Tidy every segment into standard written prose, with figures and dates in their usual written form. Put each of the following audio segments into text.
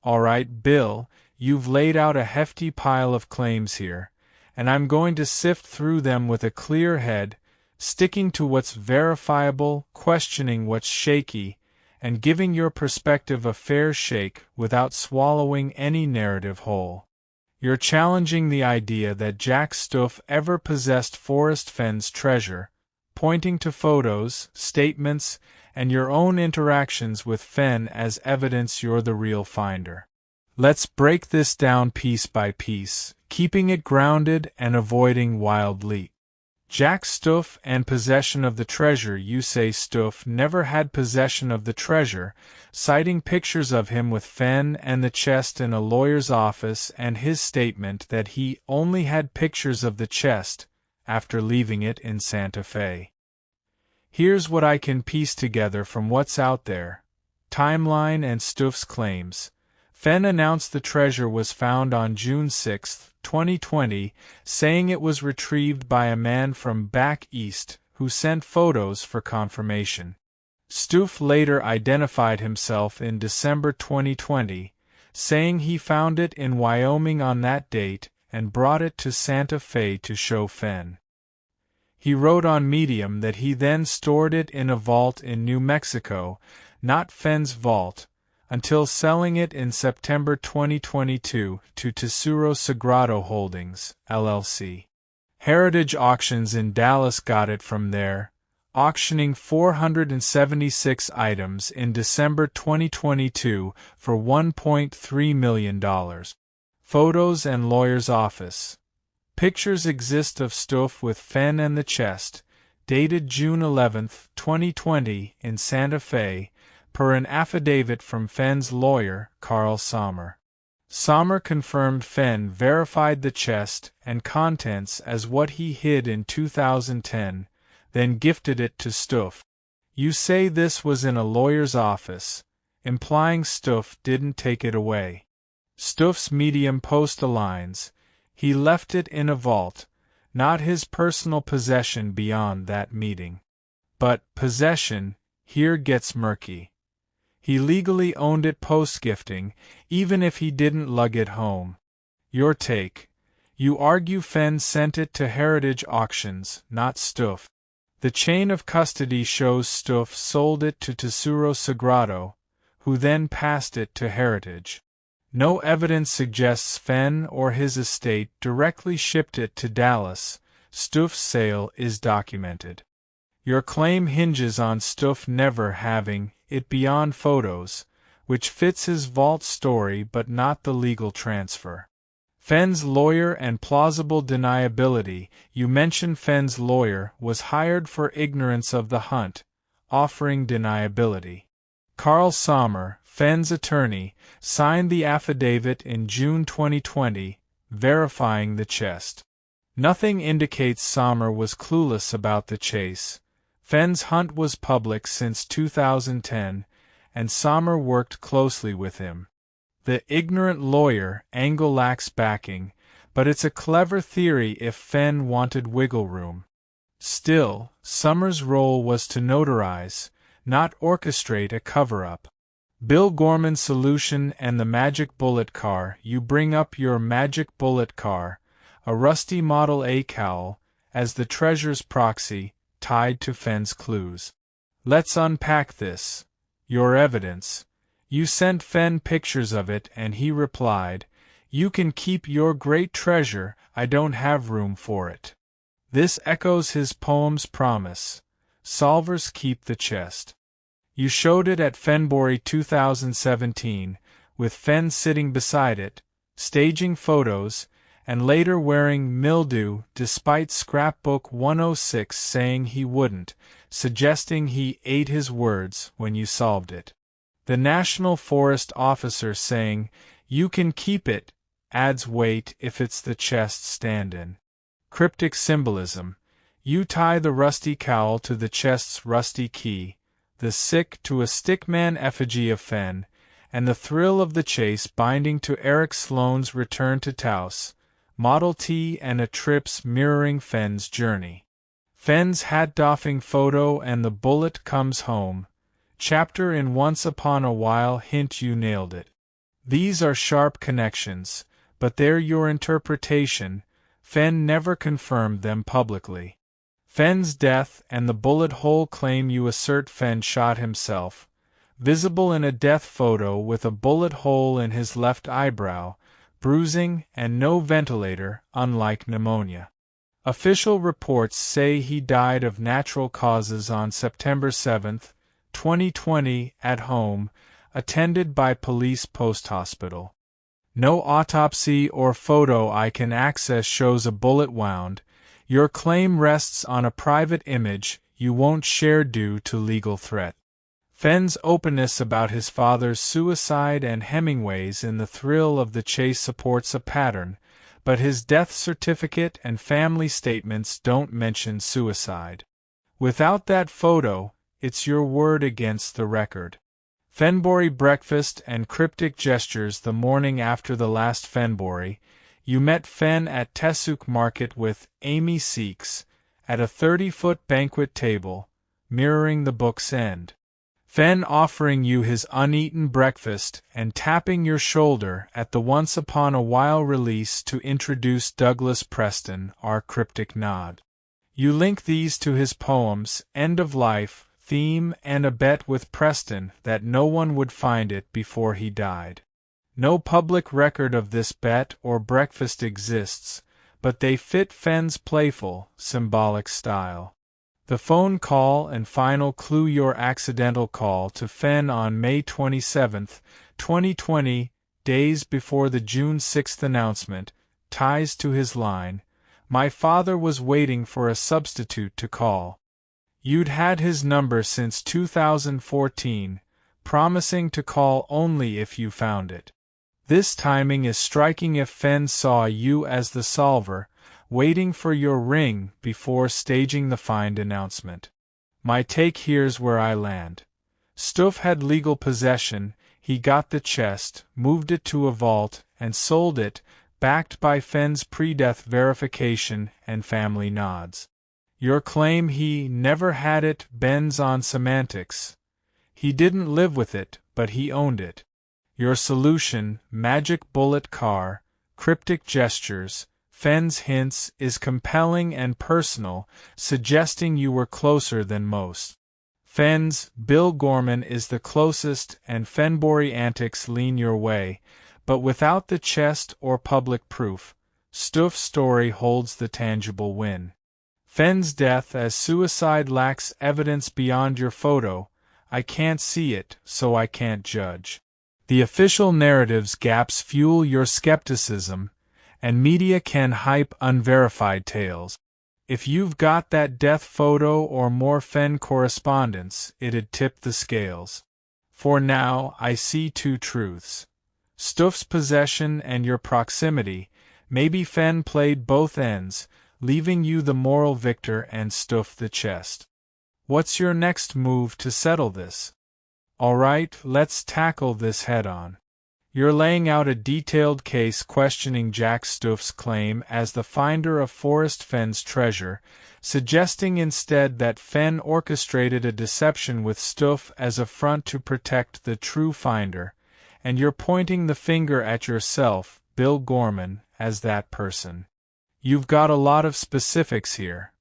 All right, Bill, you've laid out a hefty pile of claims here, and I'm going to sift through them with a clear head, sticking to what's verifiable, questioning what's shaky, and giving your perspective a fair shake without swallowing any narrative whole. You're challenging the idea that Jack Stuef ever possessed Forrest Fenn's treasure, pointing to photos, statements, and your own interactions with Fenn as evidence you're the real finder. Let's break this down piece by piece, keeping it grounded and avoiding wild leaps. Jack Stuef and possession of the treasure. You say Stuef never had possession of the treasure, citing pictures of him with Fenn and the chest in a lawyer's office and his statement that he only had pictures of the chest after leaving it in Santa Fe. Here's what I can piece together from what's out there. Timeline and Stuef's claims. Fenn announced the treasure was found on June 6, 2020, saying it was retrieved by a man from back east who sent photos for confirmation. Stuef later identified himself in December 2020, saying he found it in Wyoming on that date and brought it to Santa Fe to show Fenn. He wrote on Medium that he then stored it in a vault in New Mexico, not Fenn's vault, until selling it in September 2022 to Tesoro Sagrado Holdings, LLC. Heritage Auctions in Dallas got it from there, auctioning 476 items in December 2022 for $1.3 million. Photos and lawyer's office. Pictures exist of Stuef with Fenn and the chest, dated June 11, 2020, in Santa Fe, per an affidavit from Fenn's lawyer, Carl Sommer. Sommer confirmed Fenn verified the chest and contents as what he hid in 2010, then gifted it to Stuef. You say this was in a lawyer's office, implying Stuef didn't take it away. Stuef's Medium post aligns. He left it in a vault, not his personal possession beyond that meeting. But possession here gets murky. He legally owned it post-gifting, even if he didn't lug it home. Your take. You argue Fenn sent it to Heritage Auctions, not Stuef. The chain of custody shows Stuef sold it to Tesoro Sagrado, who then passed it to Heritage. No evidence suggests Fenn or his estate directly shipped it to Dallas. Stuef's sale is documented. Your claim hinges on Stuef never having it beyond photos, which fits his vault story but not the legal transfer. Fenn's lawyer and plausible deniability. You mention Fenn's lawyer was hired for ignorance of the hunt, offering deniability. Carl Sommer, Fenn's attorney, signed the affidavit in June 2020, verifying the chest. Nothing indicates Sommer was clueless about the chase. Fenn's hunt was public since 2010, and Sommer worked closely with him. The ignorant lawyer angle lacks backing, but it's a clever theory if Fenn wanted wiggle room. Still, Sommer's role was to notarize, not orchestrate a cover-up. Bill Gorman's solution and the magic bullet car. You bring up your magic bullet car, a rusty Model A cowl, as the treasure's proxy, tied to Fenn's clues. Let's unpack this. Your evidence. You sent Fenn pictures of it and he replied, "You can keep your great treasure, I don't have room for it." This echoes his poem's promise. Solvers keep the chest. You showed it at Fenbury 2017, with Fenn sitting beside it, staging photos, and later wearing mildew despite Scrapbook 106 saying he wouldn't, suggesting he ate his words when you solved it. The National Forest officer saying, "You can keep it," adds weight if it's the chest stand-in. Cryptic symbolism. You tie the rusty cowl to the chest's rusty key, the sick to a stickman effigy of Fenn, and the thrill of the chase binding to Eric Sloane's return to Taos, Model T and a trips mirroring Fenn's journey. Fenn's hat-doffing photo and the bullet comes home. Chapter in Once Upon a While hint you nailed it. These are sharp connections, but they're your interpretation. Fenn never confirmed them publicly. Fenn's death and the bullet hole claim you assert Fenn shot himself, visible in a death photo with a bullet hole in his left eyebrow, bruising, and no ventilator, unlike pneumonia. Official reports say he died of natural causes on September 7, 2020, at home, attended by police post-hospital. No autopsy or photo I can access shows a bullet wound. Your claim rests on a private image you won't share due to legal threat. Fenn's openness about his father's suicide and Hemingway's In the Thrill of the Chase supports a pattern, but his death certificate and family statements don't mention suicide. Without that photo, it's your word against the record. Fenbury breakfast and cryptic gestures the morning after the last Fenbury. You met Fenn at Tessouk Market with Amy Seeks, at a 30-foot banquet table, mirroring the book's end. Fenn offering you his uneaten breakfast and tapping your shoulder at the Once Upon a While release to introduce Douglas Preston, our cryptic nod. You link these to his poems, End of Life, Theme, and a bet with Preston that no one would find it before he died. No public record of this bet or breakfast exists, but they fit Fenn's playful, symbolic style. The phone call and final clue: your accidental call to Fenn on May 27, 2020, days before the June 6 announcement, ties to his line, "My father was waiting for a substitute to call." You'd had his number since 2014, promising to call only if you found it. This timing is striking if Fenn saw you as the solver, waiting for your ring before staging the find announcement. My take: here's where I land. Stuef had legal possession, he got the chest, moved it to a vault, and sold it, backed by Fenn's pre-death verification and family nods. Your claim he never had it bends on semantics. He didn't live with it, but he owned it. Your solution, magic bullet car, cryptic gestures, Fenn's hints, is compelling and personal, suggesting you were closer than most. Fenn's Bill Gorman is the closest, and Fenbury antics lean your way, but without the chest or public proof, Stuef's story holds the tangible win. Fenn's death as suicide lacks evidence beyond your photo. I can't see it, so I can't judge. The official narrative's gaps fuel your skepticism, and media can hype unverified tales. If you've got that death photo or more Fenn correspondence, it'd tip the scales. For now, I see two truths: Stuef's possession and your proximity. Maybe Fenn played both ends, leaving you the moral victor and Stuef the chest. What's your next move to settle this? Alright, let's tackle this head-on. You're laying out a detailed case questioning Jack Stuef's claim as the finder of Forrest Fenn's treasure, suggesting instead that Fenn orchestrated a deception with Stuef as a front to protect the true finder, and you're pointing the finger at yourself, Bill Gorman, as that person. You've got a lot of specifics here.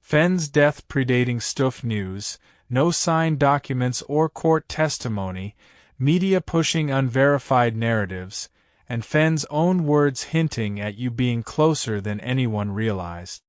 Fenn's death predating Stuef news, no signed documents or court testimony, media pushing unverified narratives, and Fenn's own words hinting at you being closer than anyone realized.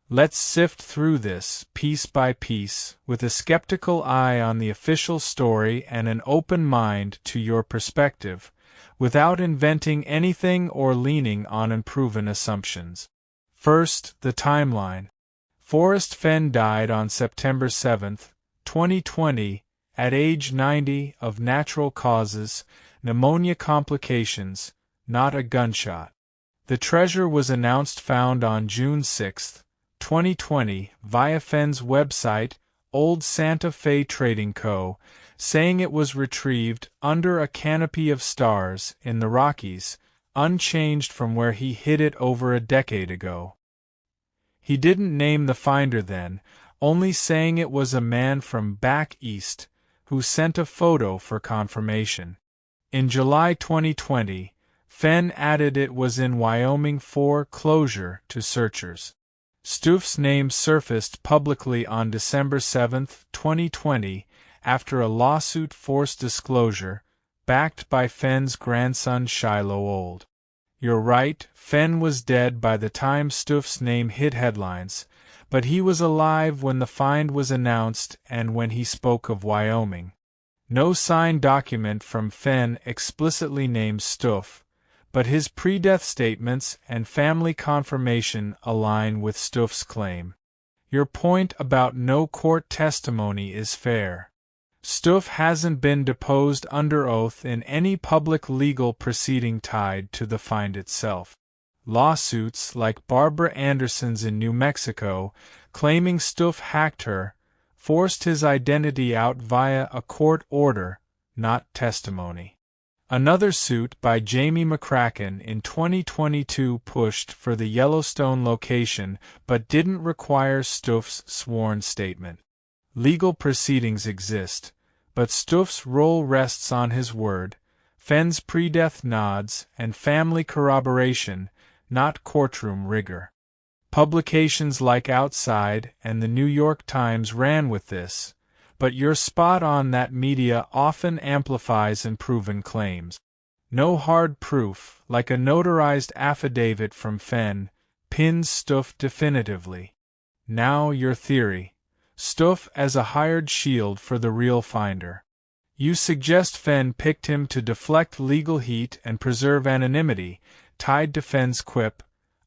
Let's sift through this, piece by piece, with a skeptical eye on the official story and an open mind to your perspective, without inventing anything or leaning on unproven assumptions. First, the timeline. Forrest Fenn died on September 7, 2020, at age 90, of natural causes, pneumonia complications, not a gunshot. The treasure was announced found on June 6, 2020, via Fenn's website, Old Santa Fe Trading Co., saying it was retrieved under a canopy of stars in the Rockies, unchanged from where he hid it over a decade ago. He didn't name the finder then, only saying it was a man from back east, who sent a photo for confirmation. In July 2020, Fenn added it was in Wyoming for closure to searchers. Stuef's name surfaced publicly on December 7, 2020, after a lawsuit forced disclosure, backed by Fenn's grandson Shiloh Old. You're right, Fenn was dead by the time Stuef's name hit headlines, but he was alive when the find was announced and when he spoke of Wyoming. No signed document from Fenn explicitly names Stuef, but his pre-death statements and family confirmation align with Stuef's claim. Your point about no court testimony is fair. Stuef hasn't been deposed under oath in any public legal proceeding tied to the find itself. Lawsuits like Barbara Anderson's in New Mexico, claiming Stuef hacked her, forced his identity out via a court order, not testimony. Another suit by Jamie McCracken in 2022 pushed for the Yellowstone location but didn't require Stuef's sworn statement. Legal proceedings exist, but Stuef's role rests on his word, Fenn's pre-death nods, and family corroboration, not courtroom rigor. Publications like Outside and the New York Times ran with this, but you're spot on that media often amplifies unproven claims. No hard proof, like a notarized affidavit from Fenn, pins Stuef definitively. Now your theory. Stuef as a hired shield for the real finder. You suggest Fenn picked him to deflect legal heat and preserve anonymity, tied to Fenn's quip,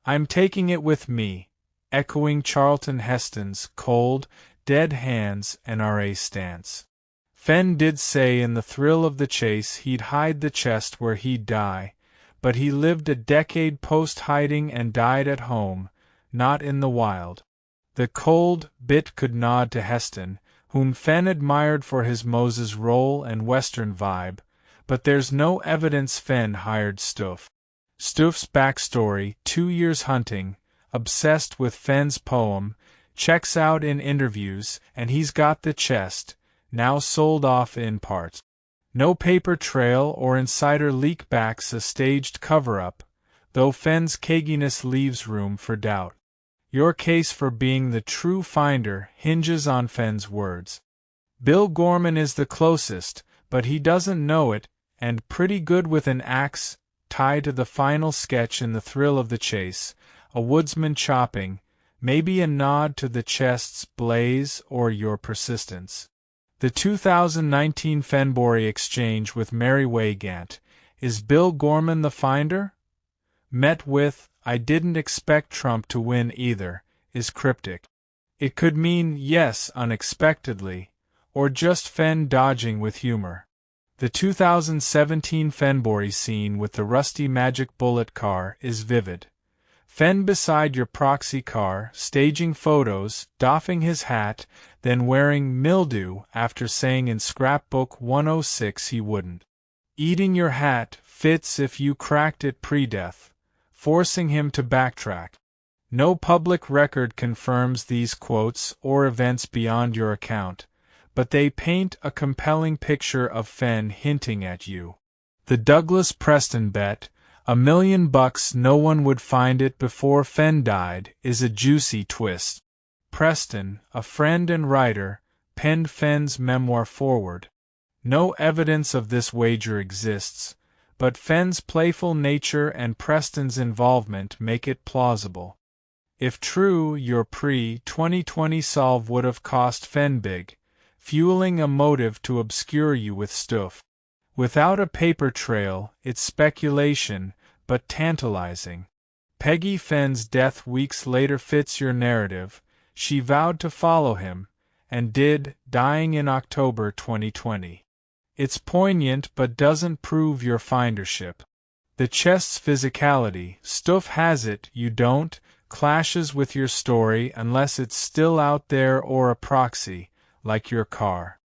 "I'm taking it with me," echoing Charlton Heston's cold, dead hands NRA stance. Fenn did say in The Thrill of the Chase he'd hide the chest where he'd die, but he lived a decade post-hiding and died at home, not in the wild. The cold bit could nod to Heston, whom Fenn admired for his Moses role and Western vibe, but there's no evidence Fenn hired Stuef. Stuef's backstory, 2 years hunting, obsessed with Fenn's poem, checks out in interviews, and he's got the chest, now sold off in parts. No paper trail or insider leak backs a staged cover-up, though Fenn's caginess leaves room for doubt. Your case for being the true finder hinges on Fenn's words. Bill Gorman is the closest, but he doesn't know it, and pretty good with an axe, tied to the final sketch in The Thrill of the Chase, a woodsman chopping, maybe a nod to the chest's blaze or your persistence. The 2019 Fenbury exchange with Mary Weigand, is Bill Gorman the finder? Met with, "I didn't expect Trump to win either," is cryptic. It could mean yes unexpectedly, or just Fenn dodging with humor. The 2017 Fenbury scene with the rusty magic bullet car is vivid. Fenn beside your proxy car, staging photos, doffing his hat, then wearing mildew after saying in Scrapbook 106 he wouldn't. Eating your hat fits if you cracked it pre-death, forcing him to backtrack. No public record confirms these quotes or events beyond your account, but they paint a compelling picture of Fenn hinting at you. The Douglas Preston bet, $1 million no one would find it before Fenn died, is a juicy twist. Preston, a friend and writer, penned Fenn's memoir foreword. No evidence of this wager exists, but Fenn's playful nature and Preston's involvement make it plausible. If true, your pre-2020 solve would have cost Fenn big, fueling a motive to obscure you with Stuef. Without a paper trail, it's speculation, but tantalizing. Peggy Fenn's death weeks later fits your narrative. She vowed to follow him, and did, dying in October 2020. It's poignant but doesn't prove your findership. The chest's physicality, Stuef has it, you don't, clashes with your story unless it's still out there or a proxy, like your car.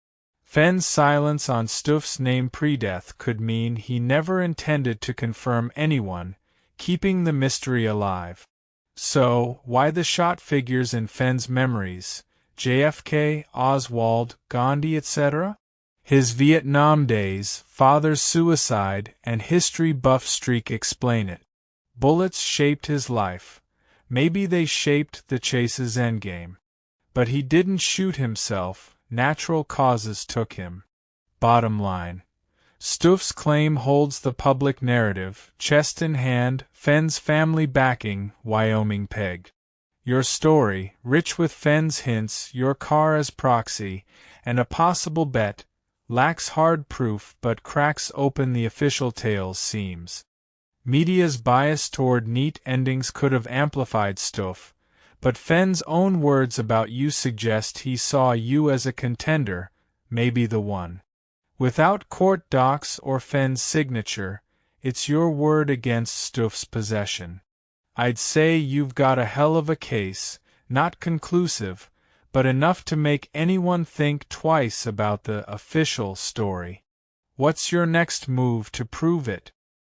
Fenn's silence on Stuef's name pre-death could mean he never intended to confirm anyone, keeping the mystery alive. So, why the shot figures in Fenn's memories, JFK, Oswald, Gandhi, etc.? His Vietnam days, father's suicide, and history buff streak explain it. Bullets shaped his life. Maybe they shaped the chase's endgame. But he didn't shoot himself, natural causes took him. Bottom line. Stuef's claim holds the public narrative, chest in hand, Fenn's family backing, Wyoming peg. Your story, rich with Fenn's hints, your car as proxy, and a possible bet, lacks hard proof but cracks open the official tale's seams. Media's bias toward neat endings could have amplified Stuef, but Fenn's own words about you suggest he saw you as a contender, maybe the one. Without court docs or Fenn's signature, it's your word against Stuef's possession. I'd say you've got a hell of a case, not conclusive, but enough to make anyone think twice about the official story. What's your next move to prove it?